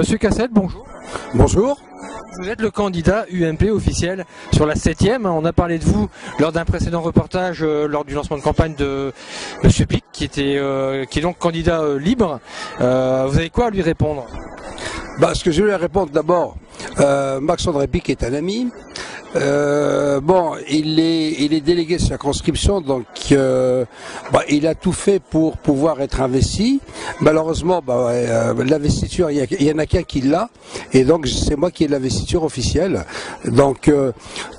Monsieur Cassette, bonjour. Bonjour. Vous êtes le candidat UMP officiel sur la 7e. On a parlé de vous lors d'un précédent reportage lors du lancement de campagne de Monsieur Pic, qui est donc candidat libre. Vous avez quoi à lui répondre? Ce que je vais répondre d'abord, Max-André Pic est un ami. Il est délégué de circonscription, donc il a tout fait pour pouvoir être investi. Malheureusement, l'investiture, il y en a qu'un qui l'a, et donc c'est moi qui ai l'investiture officielle. Donc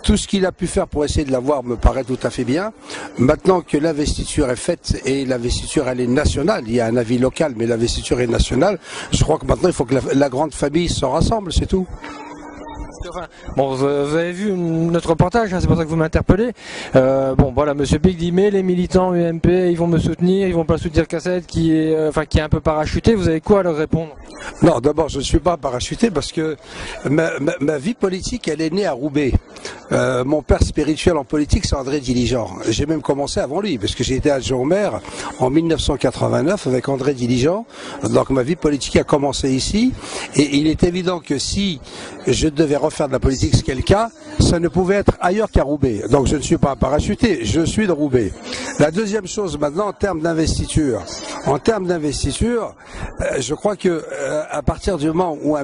tout ce qu'il a pu faire pour essayer de l'avoir me paraît tout à fait bien. Maintenant que l'investiture est faite, et l'investiture elle est nationale, il y a un avis local, mais l'investiture est nationale, je crois que maintenant il faut que la grande famille se rassemble, c'est tout. Enfin, bon, vous avez vu notre reportage, hein, c'est pour ça que vous m'interpellez. Monsieur Pic dit mais les militants UMP, ils vont me soutenir, ils vont pas soutenir Cassette qui est un peu parachuté. Vous avez quoi à leur répondre? Non, d'abord je ne suis pas parachuté parce que ma vie politique elle est née à Roubaix. Mon père spirituel en politique c'est André Diligent. J'ai même commencé avant lui parce que j'ai été adjoint au maire en 1989 avec André Diligent. Donc ma vie politique a commencé ici et il est évident que si je devais refaire de la politique, ce qui est le cas, ça ne pouvait être ailleurs qu'à Roubaix. Donc je ne suis pas parachuté, je suis de Roubaix. La deuxième chose maintenant en termes d'investiture. En termes d'investiture, je crois que à partir du moment où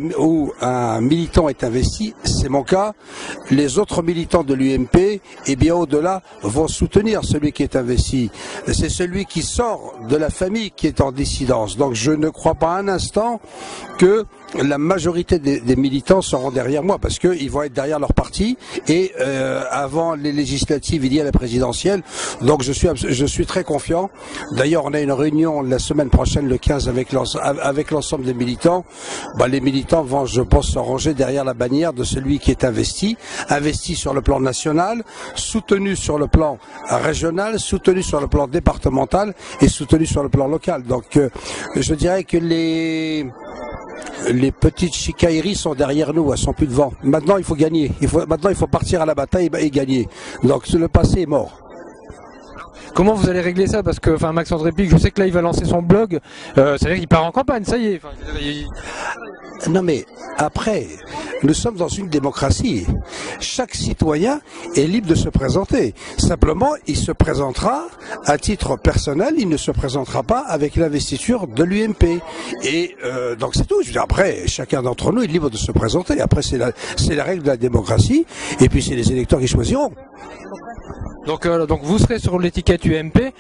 un militant est investi, c'est mon cas, les autres militants de l'UMP, et bien au-delà, vont soutenir celui qui est investi. C'est celui qui sort de la famille qui est en dissidence. Donc je ne crois pas un instant que la majorité des militants seront derrière moi parce qu'ils vont être derrière leur parti et avant les législatives il y a la présidentielle, donc je suis très confiant. D'ailleurs on a une réunion la semaine prochaine le 15 avec l'ensemble des militants. Les militants vont, je pense, se ranger derrière la bannière de celui qui est investi sur le plan national, soutenu sur le plan régional, soutenu sur le plan départemental et soutenu sur le plan local. Donc je dirais que les petites chicailleries sont derrière nous, elles sont plus devant. Maintenant, il faut gagner. Maintenant, il faut partir à la bataille et gagner. Donc, le passé est mort. Comment vous allez régler ça? Parce que, Max-André Pic, je sais que là, il va lancer son blog. C'est-à-dire qu'il part en campagne, ça y est. Non, mais après, nous sommes dans une démocratie. Chaque citoyen est libre de se présenter. Simplement, il se présentera à titre personnel, il ne se présentera pas avec l'investiture de l'UMP. Et donc c'est tout. Après, chacun d'entre nous est libre de se présenter. Après, c'est la règle de la démocratie. Et puis, c'est les électeurs qui choisiront. Donc vous serez sur l'étiquette UMP.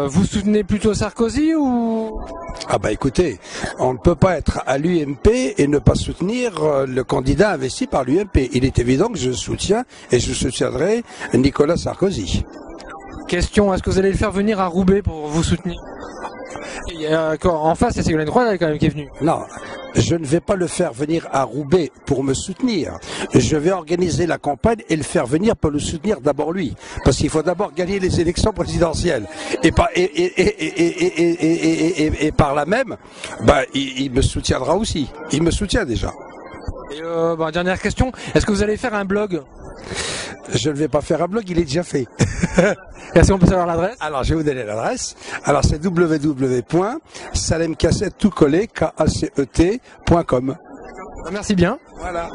Vous soutenez plutôt Sarkozy ou? Écoutez, on ne peut pas être à l'UMP et ne pas soutenir le candidat investi par l'UMP. Il est évident que je soutiens et je soutiendrai Nicolas Sarkozy. Question, est-ce que vous allez le faire venir à Roubaix pour vous soutenir? En face, c'est Ségolène Royal quand même qui est venue. Non, je ne vais pas le faire venir à Roubaix pour me soutenir. Je vais organiser la campagne et le faire venir pour le soutenir d'abord lui. Parce qu'il faut d'abord gagner les élections présidentielles. Et par là même, il me soutiendra aussi. Il me soutient déjà. Et dernière question, est-ce que vous allez faire un blog? Je ne vais pas faire un blog, il est déjà fait. Est-ce qu'on peut savoir l'adresse? Alors, je vais vous donner l'adresse. Alors, c'est www.salemcassette.com. Merci bien. Voilà.